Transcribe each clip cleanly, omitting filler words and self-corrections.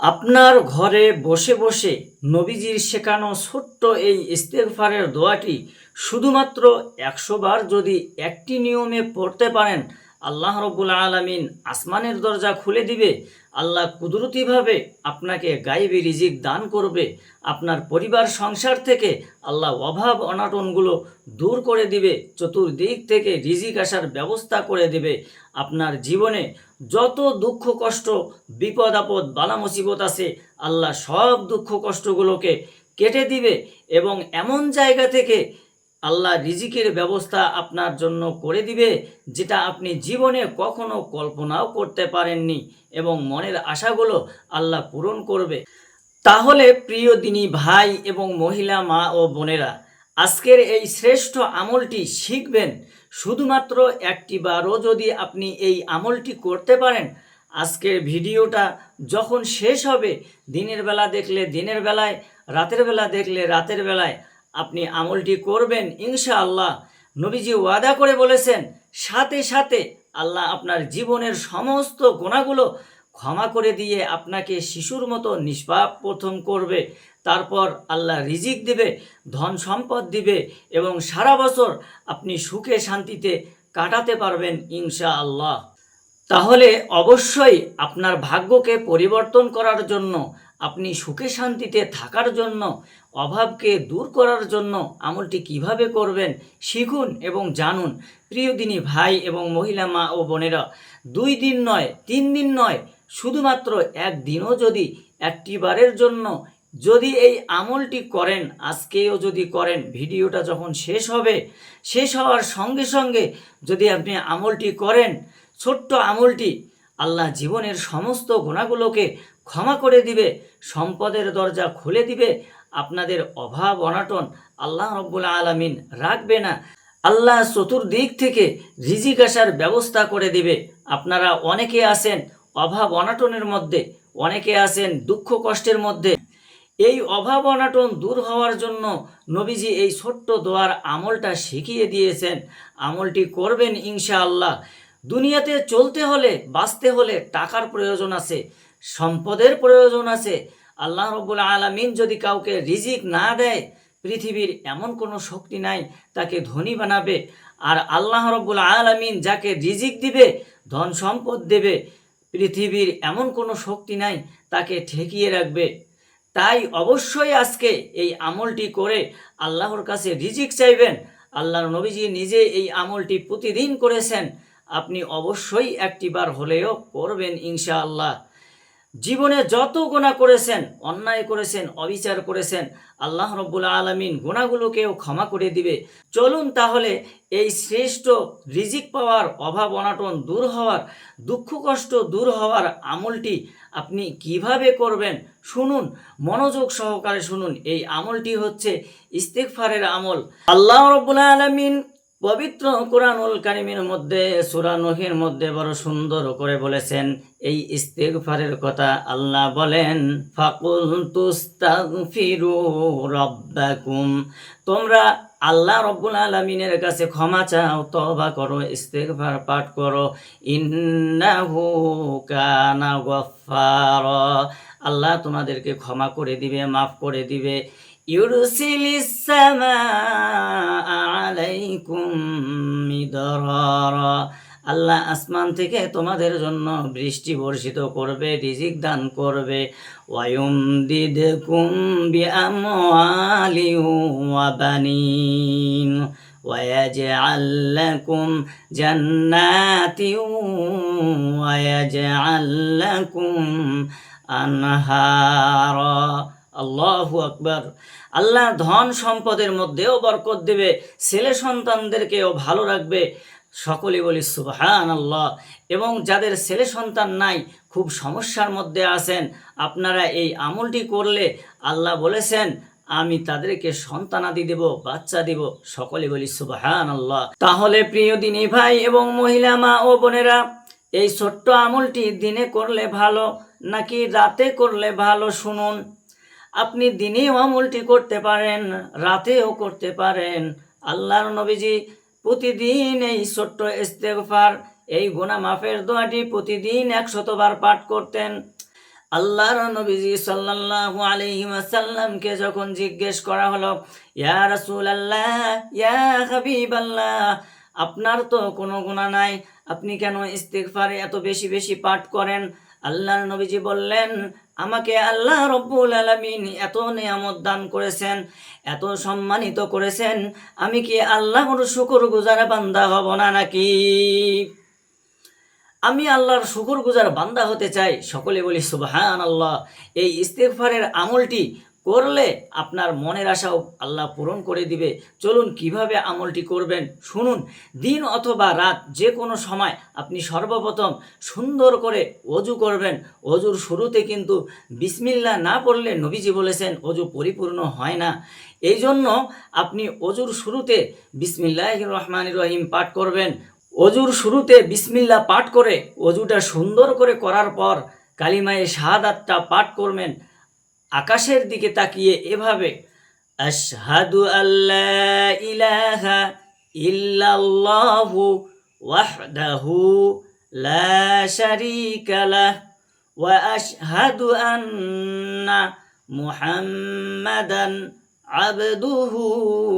আপনার ঘরে বসে বসে নবীজির শেখানো ছোট্ট এই ইস্তেগফারের দোয়াটি শুধুমাত্র ১০০ বার যদি একটি নিয়মে পড়তে পারেন, আল্লাহ রব্বুল আলামিন আসমানের দরজা খুলে দিবে। আল্লাহ কুদরতিভাবে আপনাকে গায়েবী রিজিক দান করবে। আপনার পরিবার সংসার থেকে আল্লাহ অভাব অনাটনগুলো দূর করে দিবে। চতুর্দিক থেকে রিজিক আসার ব্যবস্থা করে দিবে। আপনার জীবনে যত দুঃখ কষ্ট, বিপদ আপদ, বালা মুসিবত আছে, আল্লাহ সব দুঃখ কষ্টগুলোকে কেটে দিবে এবং এমন জায়গা থেকে আল্লাহ রিজিকের ব্যবস্থা আপনার জন্য করে দিবে যেটা আপনি জীবনে কখনো কল্পনাও করতে পারেননি, এবং মনের আশাগুলো আল্লাহ পূরণ করবে। তাহলে প্রিয় দিনী ভাই এবং মহিলা মা ও বোনেরা, আজকের এই শ্রেষ্ঠ আমলটি শিখবেন। শুধুমাত্র একটি বারও যদি আপনি এই আমলটি করতে পারেন, আজকের ভিডিওটা যখন শেষ হবে, দিনের বেলা দেখলে দিনের বেলায়, রাতের বেলা দেখলে রাতের বেলায় আপনি আমলটি করবেন ইনশাআল্লাহ। নবীজি ওয়াদা করে বলেছেন, সাথে সাথে আল্লাহ আপনার জীবনের সমস্ত গুনাহগুলো ক্ষমা করে দিয়ে আপনাকে শিশুর মতো নিষ্পাপ প্রথম করবে। তারপর আল্লাহ রিজিক দিবে, ধন সম্পদ দিবে, এবং সারা বছর আপনি সুখে শান্তিতে কাটাতে পারবেন ইনশাআল্লাহ। তাহলে অবশ্যই আপনার ভাগ্যকে পরিবর্তন করার জন্য, আপনি সুখে শান্তিতে থাকার জন্য, অভাবকে দূর করার জন্য আমলটি কিভাবে করবেন শিখুন এবং জানুন। প্রিয় দিনী ভাই এবং মহিলা মা ও বোনেরা, 2 দিন নয়, 3 দিন নয়, শুধুমাত্র একদিনও যদি একটি বারের জন্য যদি এই আমলটি করেন, আজকেও যদি করেন, ভিডিওটা যখন শেষ হবে, শেষ হওয়ার সঙ্গে সঙ্গে যদি আপনি আমলটি করেন, ছোট্ট আমলটি, আল্লাহ জীবনের সমস্ত গুনাহগুলোকে ক্ষমা করে দিবে, সম্পদের দরজা খুলে দিবে। আপনাদের অভাব অনাটন আল্লাহ রব্বুল আলামিন রাখবে না। আল্লাহ চতুর্দিক থেকে রিজিক আসার ব্যবস্থা করে দিবে। আপনারা অনেকে আছেন অভাব অনাটনের মধ্যে, অনেকে আছেন দুঃখ কষ্টের মধ্যে। এই অভাব অনাটন দূর হওয়ার জন্য নবীজি এই ছোট্ট দোয়ার আমলটা শিখিয়ে দিয়েছেন। আমলটি করবেন ইনশাআল্লাহ। দুনিয়াতে চলতে হলে, বাঁচতে হলে টাকার প্রয়োজন আছে, সম্পদের প্রয়োজন আছে। আল্লাহ রব্বুল আলামিন যদি কাউকে রিজিক না দেয়, পৃথিবীর এমন কোনো শক্তি নাই তাকে ধনী বানাবে। আর আল্লাহ রব্বুল আলামিন যাকে রিজিক দিবে, ধন সম্পদ দেবে, পৃথিবীর এমন কোনো শক্তি নাই তাকে ঠেকিয়ে রাখবে। তাই অবশ্যই আজকে এই আমলটি করে আল্লাহর কাছে রিজিক চাইবেন। আল্লাহর নবীজি নিজে এই আমলটি প্রতিদিন করেছেন। আপনি অবশ্যই একটিবার হলেও করবেন ইনশাআল্লাহ। জীবনে যত গুনাহ করেছেন, অন্যায় করেছেন, অবিচার করেছেন, আল্লাহ রব্বুল আলামিন গুনাহগুলোকেও ক্ষমা করে দিবে। চলুন তাহলে এই শ্রেষ্ঠ রিজিক পাওয়ার, অভাব অনাটন দূর হওয়ার, দুঃখ কষ্ট দূর হওয়ার আমলটি আপনি কিভাবে করবেন শুনুন, মনোযোগ সহকারে শুনুন। এই আমলটি হচ্ছে ইস্তেগফারের আমল। আল্লাহ রব্বুল আলামিন পবিত্র কুরআনুল কারীমের মধ্যে সূরা নূহের মধ্যে বড় সুন্দর করে বলেছেন এই ইস্তেগফারের কথা। আল্লাহ বলেন, ফাকুলতুস্তাগফিরু রাব্বাকুম, তোমরা আল্লাহ রব্বুল আলামিনের কাছে ক্ষমা চাও, তওবা করো, ইস্তেগফার পাঠ করো। ইন্নাহু কানা গফফারা, আল্লাহ তোমাদেরকে ক্ষমা করে দিবে, মাফ করে দিবে। ইউরসিলিস সামাআ আলাইকুম মিদরারা, আল্লাহ আসমান থেকে তোমাদের জন্য বৃষ্টি বর্ষিত করবে, রিজিক দান করবে। ওয়ায়ুমদিদকুম বিআমওয়ালিন ওয়া বানিন ওয়ায়াজআল লাকুম জান্নাতিন ওয়ায়াজআল লাকুম আনহারা। আল্লাহু আকবার। আল্লাহ ধন সম্পদের মধ্যেও বরকত দেবে, ছেলে সন্তানদেরকেও ভালো রাখবে। সকলে বলি সুবহানাল্লাহ। এবং যাদের ছেলে সন্তান নাই, খুব সমস্যার মধ্যে আছেন, আপনারা এই আমলটি করলে আল্লাহ বলেছেন আমি তাদেরকে সন্তানাদি দেব, বাচ্চা দেব। সকলে বলি সুবহানাল্লাহ। তাহলে প্রিয় দিনী ভাই এবং মহিলা মা ও বোনেরা, এই ছোট্ট আমলটি দিনে করলে ভালো নাকি রাতে করলে ভালো শুনুন। আপনি দিনেও আমলটি করতে পারেন, রাতেও করতে পারেন। আল্লাহর নবীজি প্রতিদিন এই ছোট্ট ইস্তেগফার, এই গুনাহ মাফের দোয়াটি প্রতিদিন 100 বার পাঠ করতেন। আল্লাহর নবীজি সাল্লাল্লাহু আলাইহি ওয়াসাল্লামকে যখন জিজ্ঞেস করা হলো, ইয়া রাসূলুল্লাহ, ইয়া হাবিবাল্লাহ, আপনার তো কোনো গুনাহ নাই, আপনি কেন ইস্তিগফার এত বেশি বেশি পাঠ করেন? আল্লাহর নবীজি বললেন, আমাকে আল্লাহ রব্বুল আলামিন এত নিয়ামত দান করেছেন, এত সম্মানিত করেছেন, আমি কি আল্লাহর শুকরগুজার বান্দা হব না নাকি? আমি আল্লাহর শুকরগুজার বান্দা হতে চাই। সকলে বলি সুবহানাল্লাহ। এই ইস্তেগফারের আমলটি করলে আপনার মনের আশাও আল্লাহ পূরণ করে দিবে। চলুন কিভাবে আমলটি করবেন শুনুন। দিন অথবা রাত যে কোনো সময় আপনি সর্বপ্রথম সুন্দর করে অজু করবেন। অজুর শুরুতে কিন্তু বিসমিল্লাহ না পড়লে নবীজি বলেছেন অজু পরিপূর্ণ হয় না। এই জন্য আপনি অজুর শুরুতে বিসমিল্লাহির রহমানির রহিম পাঠ করবেন। অজুর শুরুতে বিসমিল্লাহ পাঠ করে অজুটা সুন্দর করে করার পর কালিমায়ে শাহাদাতটা পাঠ করবেন। আকাশের দিকে তাকিয়ে এভাবে, আশহাদু আল্লা ইলাহা ইল্লাল্লাহু ওয়াহদাহু লা শারীকা লাহ ওয়া আশহাদু আন্না মুহাম্মাদান আবদুহু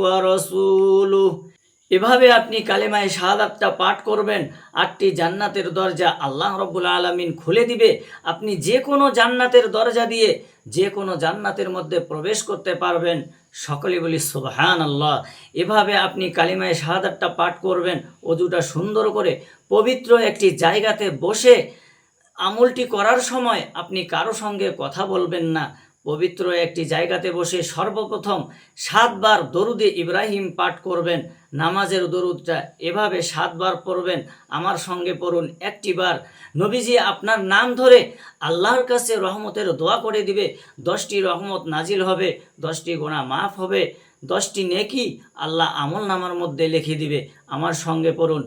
ওয়া রাসূলুহু। এভাবে আপনি কালেমায়ে শাহাদাতটা পাঠ করবেন। 8টি জান্নাতের দরজা আল্লাহ রব্বুল আলামিন খুলে দিবে। আপনি যে কোনো জান্নাতের দরজা দিয়ে যে কোনো জান্নাতের মধ্যে প্রবেশ করতে পারবেন। সকলে বলি সুবহানাল্লাহ। এভাবে আপনি কালিমায়ে শাহাদাতটা পাঠ করবেন। অজুটা সুন্দর করে পবিত্র একটি জায়গাতে বসে আমলটি করার সময় আপনি কারো সঙ্গে কথা বলবেন না। পবিত্র একটি জায়গাতে বসে সর্বপ্রথম 7 বার দরুদে ইব্রাহিম পাঠ করবেন। নামাজের দরুদটা এভাবে 7 বার পড়বেন। আমার সঙ্গে পড়ুন 1টি বার। নবীজি আপনার নাম ধরে আল্লাহর কাছে রহমতের দোয়া করে দিবে। 10টি রহমত নাজিল হবে, 10টি গুনাহ মাফ হবে, 10টি নেকি আল্লাহ আমল নামার মধ্যে লিখে দিবে। আমার সঙ্গে পড়ুন,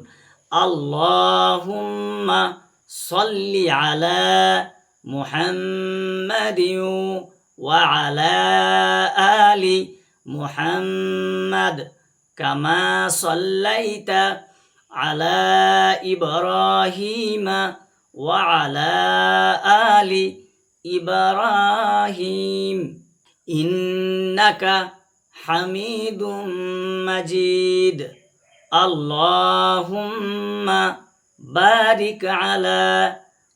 আল্লাহুম্মা সল্লি আলা মুহাম্মাদিন ওয়া আলা আলি মুহাম্মাদ কামা সাল্লাইতা আলা ইব্রাহিমা ওয়া আলা আলি ইব্রাহিম ইন্নাকা হামিদুম মাজিদ। আল্লাহুম্মা বারিক আলা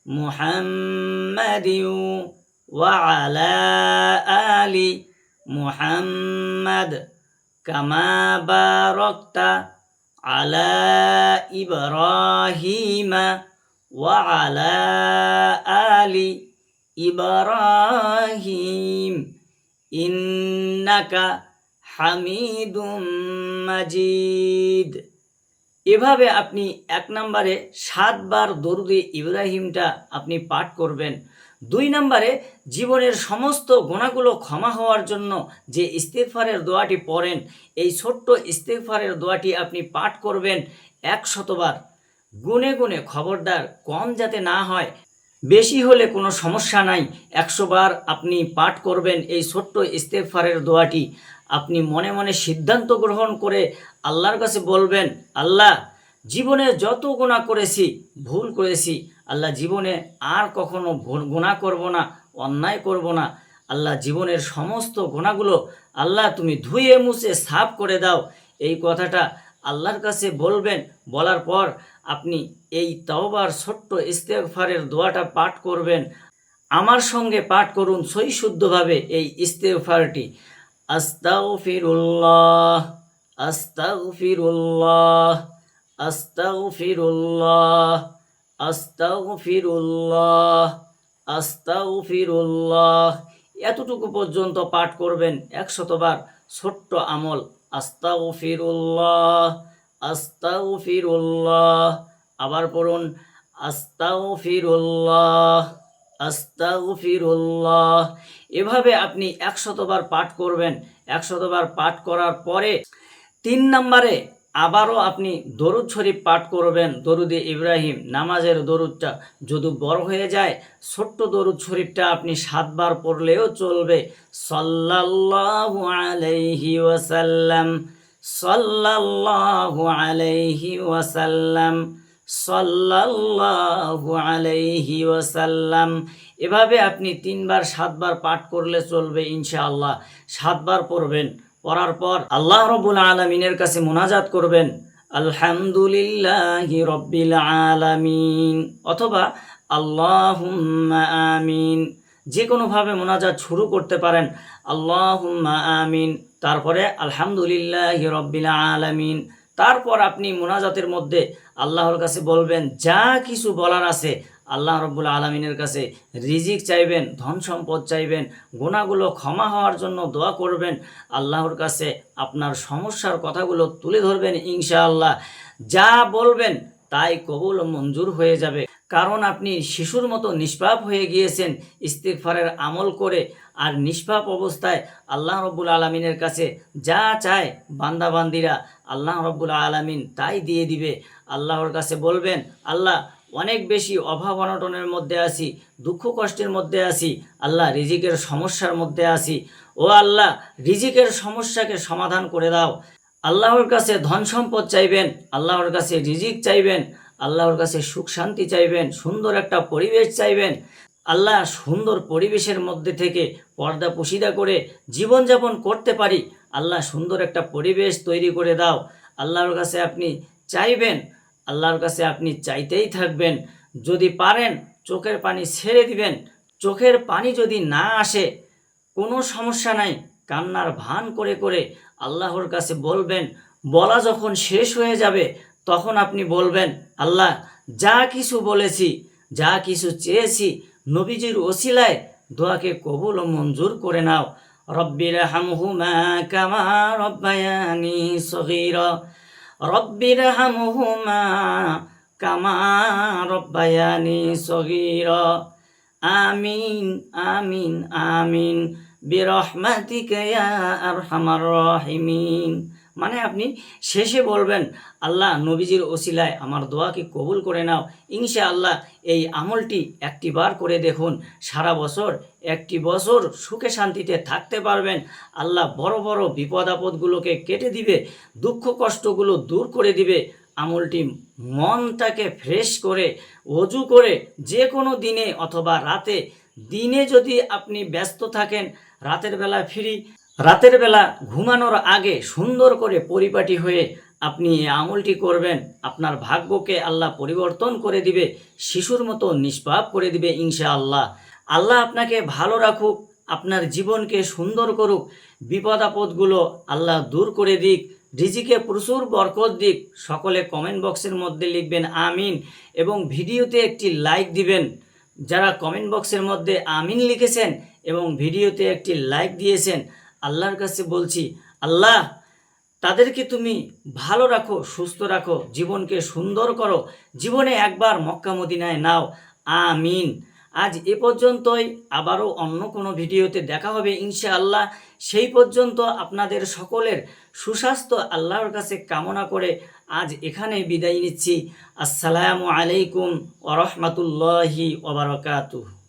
মুহাম্মাদিন ওয়া আলা আলি মুহাম্মাদ কামা বারাকতা আলা ইব্রাহিমা ওয়া আলা আলি ইব্রাহিম ইন্নাকা হামিদুম মাজিদ। এভাবে আপনি 1 নম্বরে 7 বার দরুদে ইব্রাহিমটা আপনি পাঠ করবেন। 2 নম্বরে জীবনের সমস্ত গুনাহগুলো ক্ষমা হওয়ার জন্য যে ইস্তিগফারের দোয়াটি পড়েন, এই ছোট্ট ইস্তিগফারের দোয়াটি আপনি পাঠ করবেন 100 বার। গুনে গুনে, খবরদার কম যাতে না হয়, বেশি হলে কোনো সমস্যা নাই। 100 বার আপনি পাঠ করবেন এই ছোট্ট ইস্তিগফারের দোয়াটি। আপনি মনে মনে সিদ্ধান্ত গ্রহণ করে আল্লাহর কাছে বলবেন, আল্লাহ জীবনে যত গুনাহ করেছি, ভুল করেছি, আল্লাহ জীবনে আর কখনো গুনাহ করব না, অন্যায় করব না। আল্লাহ জীবনের সমস্ত গুনাহগুলো আল্লাহ তুমি ধুয়ে মুছে সাফ করে দাও। এই কথাটা আল্লাহর কাছে বলবেন। বলার পর আপনি এই তাওবার ছোট্ট ইস্তেগফারের দোয়াটা পাঠ করবেন। আমার সঙ্গে পাঠ করুন সহি শুদ্ধভাবে এই ইস্তেগফারটি। আস্তাগফিরুল্লাহ, আস্তাগফিরুল্লাহ, আস্তাগফিরুল্লাহ, আস্তাগফিরুল্লাহ, আস্তাগফিরুল্লাহ। এতটুকু পর্যন্ত পাঠ করবেন 100 বার। ছোট্ট আমল, আস্তাগফিরুল্লাহ, আস্তাগফিরুল্লাহ। আবার পড়ুন, আস্তাগফিরুল্লাহ, আস্তাগফিরুল্লাহ। এভাবে আপনি 100 বার পাঠ করবেন। 100 বার পাঠ করার পরে 3 নম্বরে আবারও আপনি দরুদ শরীফ পাঠ করবেন। দরুদে ইব্রাহিম, নামাজের দরুদটা যদি বড় হয়ে যায়, ছোট্ট দরুদ শরীফটা আপনি 7 বার পড়লেও চলবে। সাল্লাল্লাহু আলাইহি ওয়াসাল্লাম, সাল্লাল্লাহু আলাইহি ওয়াসাল্লাম, সাল্লাল্লাহু আলাইহি ওয়াসাল্লাম। এভাবে আপনি 3 বার 7 বার পাঠ করলে চলবে ইনশাআল্লাহ। 7 বার পড়বেন, পড়ার পর আল্লাহ রাব্বুল আলামিনের কাছে মুনাজাত করবেন, আলহামদুলিল্লাহি রাব্বিল আলামিন অথবা আল্লাহুম্মা আমিন। যে কোনোভাবে মোনাজাত শুরু করতে পারেন, আল্লাহুম্মা আমিন, তারপরে আলহামদুলিল্লাহি রাব্বিল আলামিন। তারপর আপনি মোনাজাতের মধ্যে আল্লাহর কাছে বলবেন যা কিছু বলার আছে, আল্লাহ রাব্বুল আলামিনের কাছে রিজিক চাইবেন, ধন সম্পদ চাইবেন, গুনাহগুলো ক্ষমা হওয়ার জন্য দোয়া করবেন, আল্লাহর কাছে আপনার সমস্যার কথাগুলো তুলে ধরবেন। ইনশাআল্লাহ যা বলবেন তাই কবুল ও মঞ্জুর হয়ে যাবে, কারণ আপনি শিশুর মতো নিষ্পাপ হয়ে গিয়েছেন ইস্তিগফারের আমল করে। আর নিষ্পাপ অবস্থায় আল্লাহ রাব্বুল আলামিনের কাছে যা চায় বান্দাবান্দিরা, আল্লাহ রাব্বুল আলামিন তাই দিয়ে দিবে। আল্লাহর কাছে বলবেন, আল্লাহ অনেক বেশি অভাব অনটনের মধ্যে আছি, দুঃখ কষ্টের মধ্যে আছি, আল্লাহ রিজিকের সমস্যার মধ্যে আছি, ও আল্লাহ রিজিকের সমস্যাকে সমাধান করে দাও। আল্লাহর কাছে ধন সম্পদ চাইবেন, আল্লাহর কাছে রিজিক চাইবেন, আল্লাহর কাছে সুখ শান্তি চাইবেন, সুন্দর একটা পরিবেশ চাইবেন। আল্লাহ সুন্দর পরিবেশের মধ্যে থেকে পর্দা পুশিদা করে জীবনযাপন করতে পারি, আল্লাহ সুন্দর একটা পরিবেশ তৈরি করে দাও। আল্লাহর কাছে আপনি চাইবেন, আল্লাহর কাছে আপনি চাইতেই থাকবেন। যদি পারেন চোখের পানি ছেড়ে দিবেন। চোখের পানি যদি না আসে কোনো সমস্যা নাই, কান্নার ভান করে করে আল্লাহর কাছে বলবেন। বলা যখন শেষ হয়ে যাবে তখন আপনি বলবেন, আল্লাহ যা কিছু বলেছি, যা কিছু চেয়েছি নবীজির ওসিলায় দোয়াকে কবুল ও মঞ্জুর করে নাও। রব্বির হামহুমা কামা রব্বায়ানি সগীরা, রব্বির হামহুমা কামা রব্বায়ানি সগীরা, আমিন আমিন আমিন বিরহমাতিকা ইয়া আরহামার রাহিমিন। মানে আপনি শেষে বলবেন, আল্লাহ নবীজির ওসিলায় আমার দোয়াকে কবুল করে নাও। ইনশাআল্লাহ এই আমলটি একটি বার করে দেখুন, সারা বছর একটি বছর সুখে শান্তিতে থাকতে পারবেন। আল্লাহ বড় বড় বিপদ আপদগুলোকে কেটে দিবে, দুঃখ কষ্টগুলো দূর করে দিবে। আমলটি মনটাকে ফ্রেশ করে ওযু করে যে কোনো দিনে অথবা রাতে, দিনে যদি আপনি ব্যস্ত থাকেন রাতের বেলা ফ্রি, রাতের বেলা ঘুমানোর আগে সুন্দর করে পরিপাটি হয়ে আপনি এই আমলটি করবেন, আপনার ভাগ্যকে আল্লাহ পরিবর্তন করে দিবে, শিশুর মতো নিষ্পাপ করে দিবে ইনশাআল্লাহ। আল্লাহ আপনাকে ভালো রাখুক, আপনার জীবনকে সুন্দর করুক, বিপদ আপদগুলো আল্লাহ দূর করে দিক, রিজিকে প্রচুর বরকত দিক। সকলে কমেন্ট বক্সের মধ্যে লিখবেন আমিন এবং ভিডিওতে একটি লাইক দিবেন। যারা কমেন্ট বক্সের মধ্যে আমিন লিখেছেন এবং ভিডিওতে একটি লাইক দিয়েছেন, আল্লাহর কাছে বলছি, আল্লাহ তাদেরকে তুমি ভালো রাখো, সুস্থ রাখো, জীবনকে সুন্দর করো, জীবনে একবার মক্কা মদিনায় নাও, আমিন। আজ এ পর্যন্তই, আবারও অন্য কোনো ভিডিওতে দেখা হবে ইনশাআল্লাহ। সেই পর্যন্ত আপনাদের সকলের সুস্বাস্থ্য আল্লাহর কাছে কামনা করে আজ এখানে বিদায় নিচ্ছি। আসসালামু আলাইকুম ওয়া রাহমাতুল্লাহি ওয়া বারাকাতুহু।